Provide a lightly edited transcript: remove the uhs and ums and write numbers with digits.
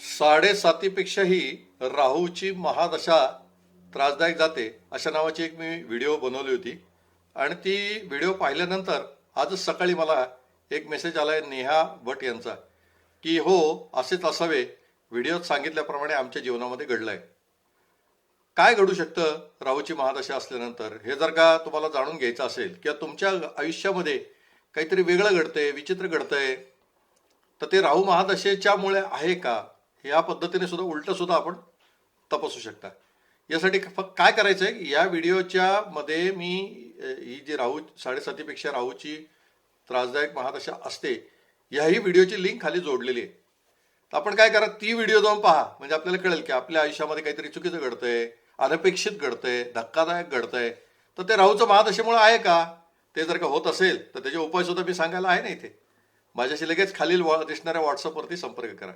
साडेसातीपेक्षाही राहूची महादशा त्रासदायक जाते अशा नावाची एक मी व्हिडिओ बनवली होती आणि ती व्हिडिओ पाहिल्यानंतर आजच सकाळी मला एक मेसेज आलाय नेहा भट यांचा की हो असेच असावे, व्हिडिओत सांगितल्याप्रमाणे आमच्या जीवनामध्ये घडलंय. काय घडू शकतं राहूची महादशा असल्यानंतर हे जर का तुम्हाला जाणून घ्यायचं असेल किंवा तुमच्या आयुष्यामध्ये काहीतरी वेगळं घडतंय, विचित्र घडतंय, तर ते राहू महादशेच्या मुळे आहे का, या पद्धतीने सुद्धा उलट सुद्धा आपण तपासू शकता. यासाठी फक्त काय करायचंय, या व्हिडिओच्या मध्ये मी ही जी राहू साडेसातीपेक्षा राहूची त्रासदायक महादशा असते याही व्हिडिओची लिंक खाली जोडलेली आहे. तर आपण काय करा, ती व्हिडिओ जाऊन पहा, म्हणजे आपल्याला कळेल की आपल्या आयुष्यामध्ये काहीतरी चुकीचं घडतंय, अनपेक्षित घडतंय, धक्कादायक घडतंय, तर ते राहूचं महादशेमुळे आहे का. ते जर का होत असेल तर त्याचे उपाय सुद्धा मी सांगायला आहे ना इथे. माझ्याशी लगेच खालील दिसणाऱ्या व्हॉट्सअपवरती संपर्क करा.